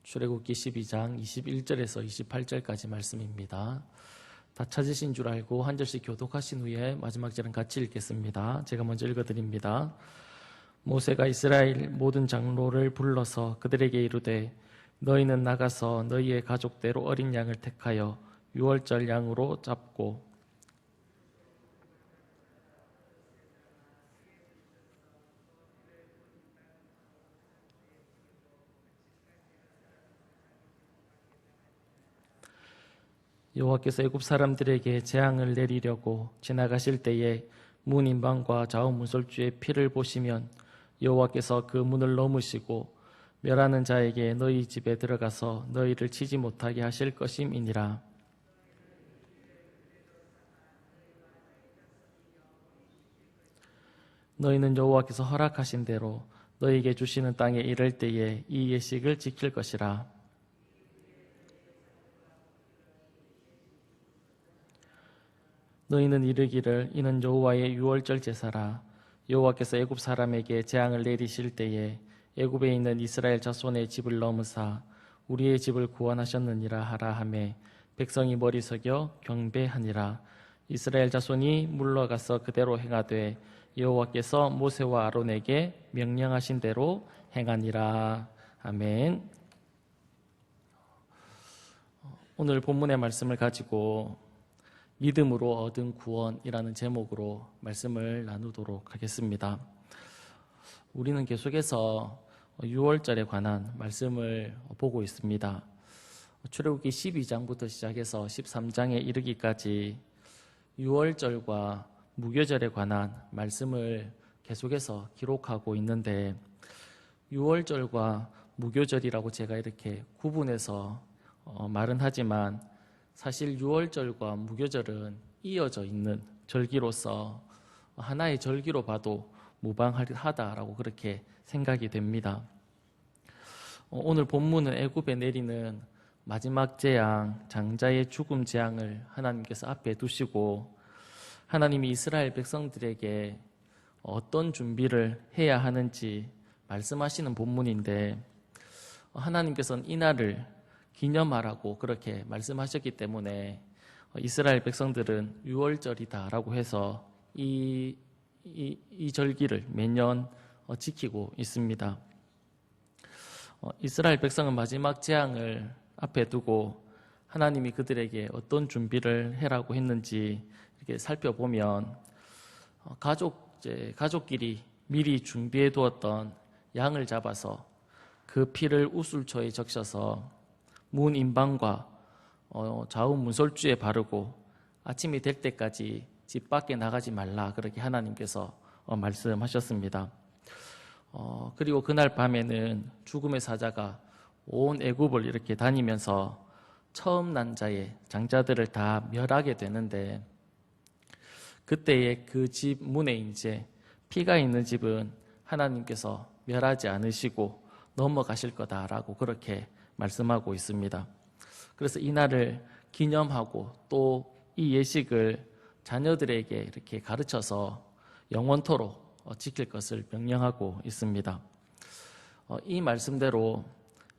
출애굽기 12장 21절에서 28절까지 말씀입니다. 다 찾으신 줄 알고 한 절씩 교독하신 후에 마지막 절은 같이 읽겠습니다. 제가 먼저 읽어드립니다. 모세가 이스라엘 모든 장로를 불러서 그들에게 이르되 너희는 나가서 너희의 가족대로 어린 양을 택하여 유월절 양으로 잡고 여호와께서 애굽 사람들에게 재앙을 내리려고 지나가실 때에 문 인방과 좌우 문설주의 피를 보시면 여호와께서 그 문을 넘으시고 멸하는 자에게 너희 집에 들어가서 너희를 치지 못하게 하실 것임이니라. 너희는 여호와께서 허락하신 대로 너희에게 주시는 땅에 이를 때에 이 예식을 지킬 것이라. 너희는 이르기를 이는 여호와의 유월절 제사라. 여호와께서 애굽 사람에게 재앙을 내리실 때에 애굽에 있는 이스라엘 자손의 집을 넘으사 우리의 집을 구원하셨느니라 하라 하매 백성이 머리 숙여 경배하니라. 이스라엘 자손이 물러가서 그대로 행하되 여호와께서 모세와 아론에게 명령하신 대로 행하니라. 아멘. 오늘 본문의 말씀을 가지고 믿음으로 얻은 구원이라는 제목으로 말씀을 나누도록 하겠습니다. 우리는 계속해서 유월절에 관한 말씀을 보고 있습니다. 출애굽기 12장부터 시작해서 13장에 이르기까지 유월절과 무교절에 관한 말씀을 계속해서 기록하고 있는데 유월절과 무교절이라고 제가 이렇게 구분해서 말은 하지만 사실 유월절과 무교절은 이어져 있는 절기로서 하나의 절기로 봐도 무방하다라고 그렇게 생각이 됩니다. 오늘 본문은 애굽에 내리는 마지막 재앙, 장자의 죽음 재앙을 하나님께서 앞에 두시고 하나님이 이스라엘 백성들에게 어떤 준비를 해야 하는지 말씀하시는 본문인데 하나님께서는 이날을 기념하라고 그렇게 말씀하셨기 때문에 이스라엘 백성들은 유월절이다라고 해서 이 절기를 매년 지키고 있습니다. 이스라엘 백성은 마지막 재앙을 앞에 두고 하나님이 그들에게 어떤 준비를 해라고 했는지 이렇게 살펴보면 가족끼리 미리 준비해 두었던 양을 잡아서 그 피를 우슬초에 적셔서 문 인방과 좌우 문설주에 바르고 아침이 될 때까지 집 밖에 나가지 말라 그렇게 하나님께서 말씀하셨습니다. 그리고 그날 밤에는 죽음의 사자가 온 애굽을 이렇게 다니면서 처음 난 자의 장자들을 다 멸하게 되는데 그때에 그 집 문에 이제 피가 있는 집은 하나님께서 멸하지 않으시고 넘어가실 거다라고 그렇게 말씀하고 있습니다. 그래서 이날을 기념하고 또 이 예식을 자녀들에게 이렇게 가르쳐서 영원토록 지킬 것을 명령하고 있습니다. 이 말씀대로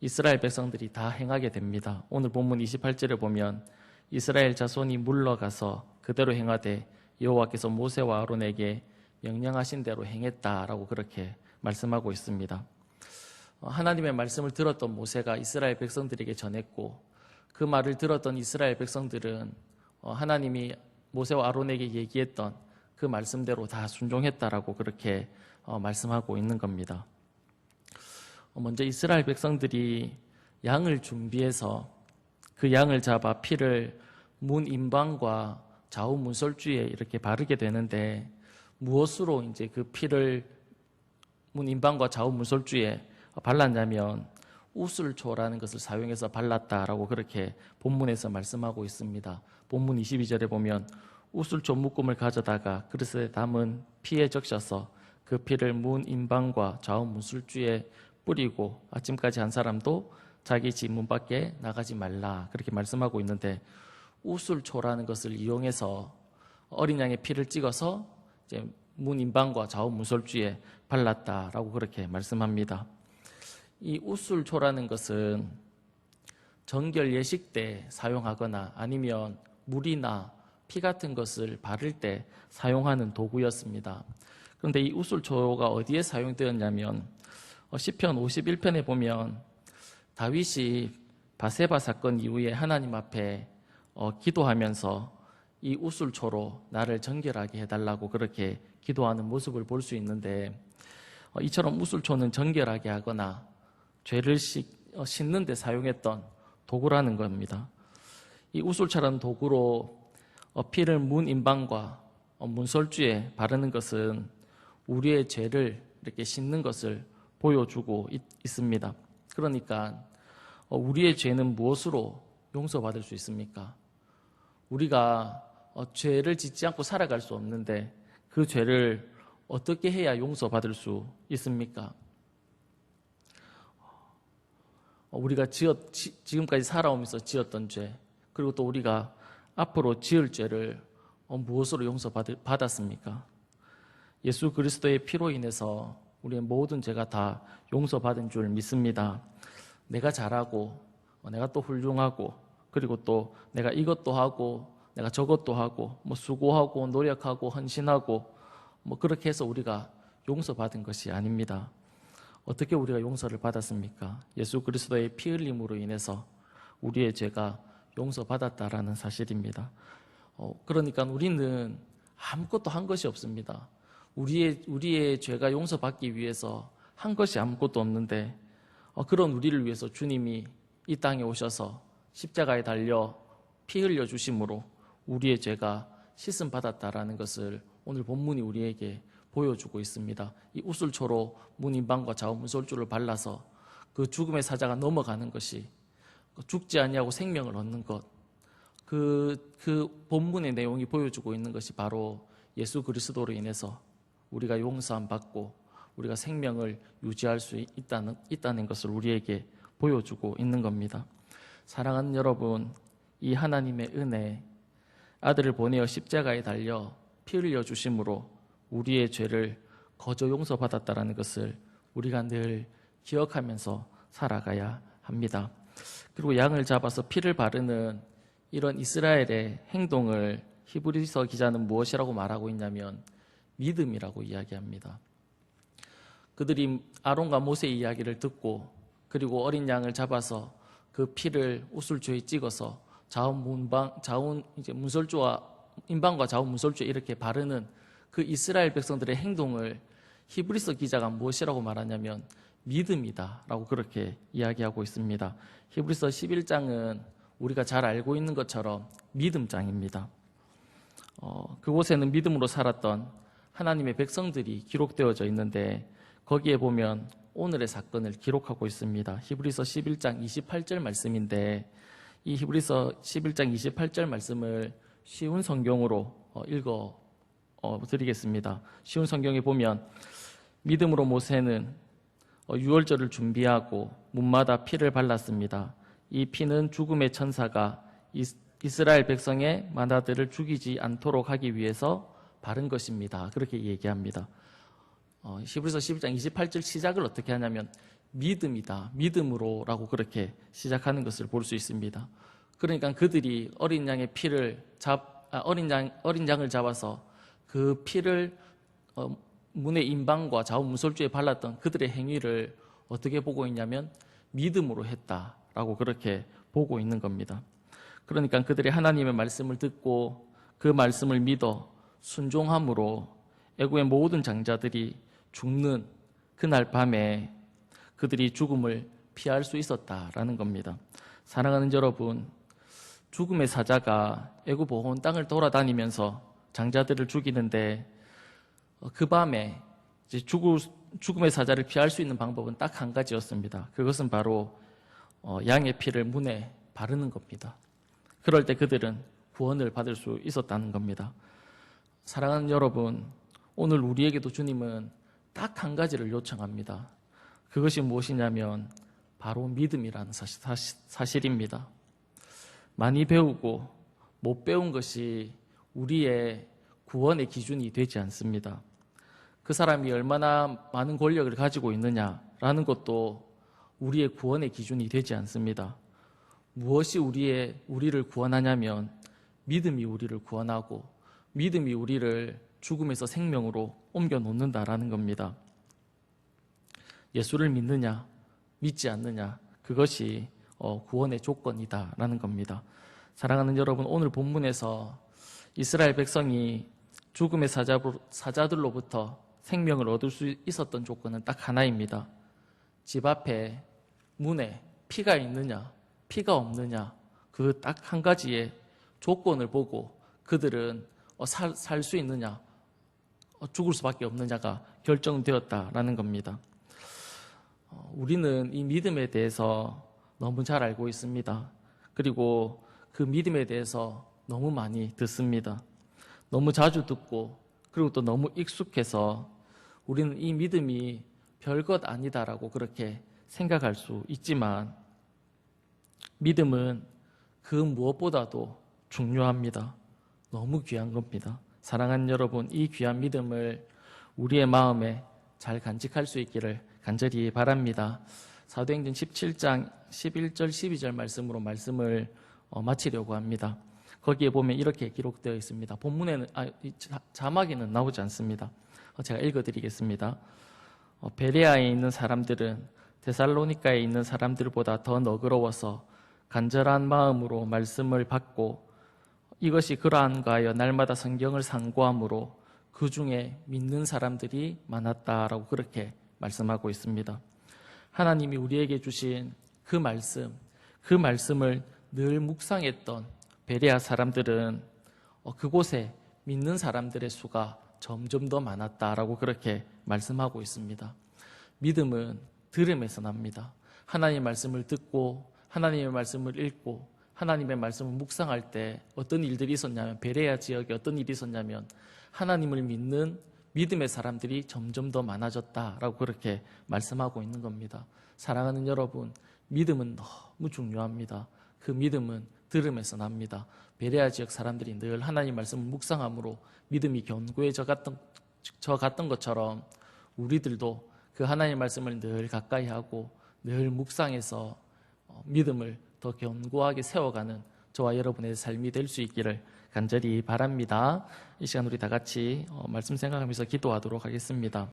이스라엘 백성들이 다 행하게 됩니다. 오늘 본문 28절에 보면 이스라엘 자손이 물러가서 그대로 행하되 여호와께서 모세와 아론에게 명령하신 대로 행했다라고 그렇게 말씀하고 있습니다. 하나님의 말씀을 들었던 모세가 이스라엘 백성들에게 전했고 그 말을 들었던 이스라엘 백성들은 하나님이 모세와 아론에게 얘기했던 그 말씀대로 다 순종했다라고 그렇게 말씀하고 있는 겁니다. 먼저 이스라엘 백성들이 양을 준비해서 그 양을 잡아 피를 문 인방과 좌우 문설주에 이렇게 바르게 되는데 무엇으로 이제 그 피를 문 인방과 좌우 문설주에 발랐냐면 우슬초라는 것을 사용해서 발랐다라고 그렇게 본문에서 말씀하고 있습니다. 본문 22절에 보면 우슬초 묶음을 가져다가 그릇에 담은 피에 적셔서 그 피를 문 인방과 좌우 문설주에 뿌리고 아침까지 한 사람도 자기 집 문 밖에 나가지 말라 그렇게 말씀하고 있는데 우슬초라는 것을 이용해서 어린 양의 피를 찍어서 이제 문 인방과 좌우 문설주에 발랐다라고 그렇게 말씀합니다. 이 우슬초라는 것은 정결 예식 때 사용하거나 아니면 물이나 피 같은 것을 바를 때 사용하는 도구였습니다. 그런데 이 우술초가 어디에 사용되었냐면 시편 51편에 보면 다윗이 바세바 사건 이후에 하나님 앞에 기도하면서 이 우술초로 나를 정결하게 해달라고 그렇게 기도하는 모습을 볼 수 있는데, 이처럼 우술초는 정결하게 하거나 죄를 씻는 데 사용했던 도구라는 겁니다. 이 우술초라는 도구로 피를 문 임방과 문설주에 바르는 것은 우리의 죄를 이렇게 씻는 것을 보여주고 있습니다. 그러니까 우리의 죄는 무엇으로 용서받을 수 있습니까? 우리가 죄를 짓지 않고 살아갈 수 없는데 그 죄를 어떻게 해야 용서받을 수 있습니까? 우리가 지금까지 살아오면서 지었던 죄, 그리고 또 우리가 앞으로 지을 죄를 무엇으로 용서받았습니까? 예수 그리스도의 피로 인해서 우리의 모든 죄가 다 용서받은 줄 믿습니다. 내가 잘하고 내가 또 훌륭하고 그리고 또 내가 이것도 하고 내가 저것도 하고 수고하고 노력하고 헌신하고 그렇게 해서 우리가 용서받은 것이 아닙니다. 어떻게 우리가 용서를 받았습니까? 예수 그리스도의 피 흘림으로 인해서 우리의 죄가 용서받았다라는 사실입니다. 그러니까 우리는 아무것도 한 것이 없습니다. 우리의 죄가 용서받기 위해서 한 것이 아무것도 없는데 그런 우리를 위해서 주님이 이 땅에 오셔서 십자가에 달려 피 흘려 주심으로 우리의 죄가 씻음 받았다라는 것을 오늘 본문이 우리에게 보여주고 있습니다. 이 우술초로 문임방과 좌우 문설주를 발라서 그 죽음의 사자가 넘어가는 것이 죽지 아니하고 생명을 얻는 것, 그 본문의 내용이 보여주고 있는 것이 바로 예수 그리스도로 인해서 우리가 용서함 받고 우리가 생명을 유지할 수 있다는 것을 우리에게 보여주고 있는 겁니다. 사랑하는 여러분, 이 하나님의 은혜, 아들을 보내어 십자가에 달려 피 흘려 주심으로 우리의 죄를 거저 용서받았다는 것을 우리가 늘 기억하면서 살아가야 합니다. 그리고 양을 잡아서 피를 바르는 이런 이스라엘의 행동을 히브리서 기자는 무엇이라고 말하고 있냐면 믿음이라고 이야기합니다. 그들이 아론과 모세의 이야기를 듣고 그리고 어린 양을 잡아서 그 피를 우술초에 찍어서 문설주와 임방과 좌우 문설주에 이렇게 바르는 그 이스라엘 백성들의 행동을 히브리서 기자가 무엇이라고 말하냐면 믿음이다라고 그렇게 이야기하고 있습니다. 히브리서 11장은 우리가 잘 알고 있는 것처럼 믿음장입니다. 그곳에는 믿음으로 살았던 하나님의 백성들이 기록되어져 있는데 거기에 보면 오늘의 사건을 기록하고 있습니다. 히브리서 11장 28절 말씀인데 이 히브리서 11장 28절 말씀을 쉬운 성경으로 읽어 드리겠습니다. 쉬운 성경에 보면 믿음으로 모세는 유월절을 준비하고 문마다 피를 발랐습니다. 이 피는 죽음의 천사가 이스라엘 백성의 만화들을 죽이지 않도록 하기 위해서 바른 것입니다. 그렇게 얘기합니다. 히브리서 11장 28절 시작을 어떻게 하냐면 믿음이다, 믿음으로라고 그렇게 시작하는 것을 볼 수 있습니다. 그러니까 그들이 어린 양의 피를 어린 양을 잡아서 그 피를 문의 임방과 좌우 문설주에 발랐던 그들의 행위를 어떻게 보고 있냐면 믿음으로 했다라고 그렇게 보고 있는 겁니다. 그러니까 그들이 하나님의 말씀을 듣고 그 말씀을 믿어 순종함으로 애굽의 모든 장자들이 죽는 그날 밤에 그들이 죽음을 피할 수 있었다라는 겁니다. 사랑하는 여러분, 죽음의 사자가 애굽 온 땅을 돌아다니면서 장자들을 죽이는데 그 밤에 이제 죽음의 사자를 피할 수 있는 방법은 딱 한 가지였습니다. 그것은 바로 양의 피를 문에 바르는 겁니다. 그럴 때 그들은 구원을 받을 수 있었다는 겁니다. 사랑하는 여러분, 오늘 우리에게도 주님은 딱 한 가지를 요청합니다. 그것이 무엇이냐면 바로 믿음이라는 사실입니다. 많이 배우고 못 배운 것이 우리의 구원의 기준이 되지 않습니다. 그 사람이 얼마나 많은 권력을 가지고 있느냐라는 것도 우리의 구원의 기준이 되지 않습니다. 무엇이 우리를 구원하냐면 믿음이 우리를 구원하고 믿음이 우리를 죽음에서 생명으로 옮겨 놓는다라는 겁니다. 예수를 믿느냐 믿지 않느냐 그것이 구원의 조건이다라는 겁니다. 사랑하는 여러분, 오늘 본문에서 이스라엘 백성이 죽음의 사자들로부터 생명을 얻을 수 있었던 조건은 딱 하나입니다. 집 앞에 문에 피가 있느냐 피가 없느냐 그 딱 한 가지의 조건을 보고 그들은 살 수 있느냐 죽을 수밖에 없느냐가 결정되었다라는 겁니다. 우리는 이 믿음에 대해서 너무 잘 알고 있습니다. 그리고 그 믿음에 대해서 너무 많이 듣습니다. 너무 자주 듣고 그리고 또 너무 익숙해서 우리는 이 믿음이 별것 아니다라고 그렇게 생각할 수 있지만 믿음은 그 무엇보다도 중요합니다. 너무 귀한 겁니다. 사랑하는 여러분, 이 귀한 믿음을 우리의 마음에 잘 간직할 수 있기를 간절히 바랍니다. 사도행전 17장 11절 12절 말씀을 마치려고 합니다. 거기에 보면 이렇게 기록되어 있습니다. 본문에는 자막에는 나오지 않습니다. 제가 읽어드리겠습니다. 베레아에 있는 사람들은 데살로니가에 있는 사람들보다 더 너그러워서 간절한 마음으로 말씀을 받고 이것이 그러한가 하여 날마다 성경을 상고함으로 그 중에 믿는 사람들이 많았다라고 그렇게 말씀하고 있습니다. 하나님이 우리에게 주신 그 말씀을 늘 묵상했던 베레아 사람들은 그곳에 믿는 사람들의 수가 점점 더 많았다라고 그렇게 말씀하고 있습니다. 믿음은 들음에서 납니다. 하나님의 말씀을 듣고 하나님의 말씀을 읽고 하나님의 말씀을 묵상할 때 어떤 일들이 있었냐면 베레아 지역에 어떤 일이 있었냐면 하나님을 믿는 믿음의 사람들이 점점 더 많아졌다라고 그렇게 말씀하고 있는 겁니다. 사랑하는 여러분, 믿음은 너무 중요합니다. 그 믿음은 들음에서 납니다. 베레아 지역 사람들이 늘 하나님 말씀을 묵상함으로 믿음이 견고해져 갔던 것처럼 우리들도 그 하나님 말씀을 늘 가까이 하고 늘 묵상해서 믿음을 더 견고하게 세워가는 저와 여러분의 삶이 될 수 있기를 간절히 바랍니다. 이 시간 우리 다 같이 말씀 생각하면서 기도하도록 하겠습니다.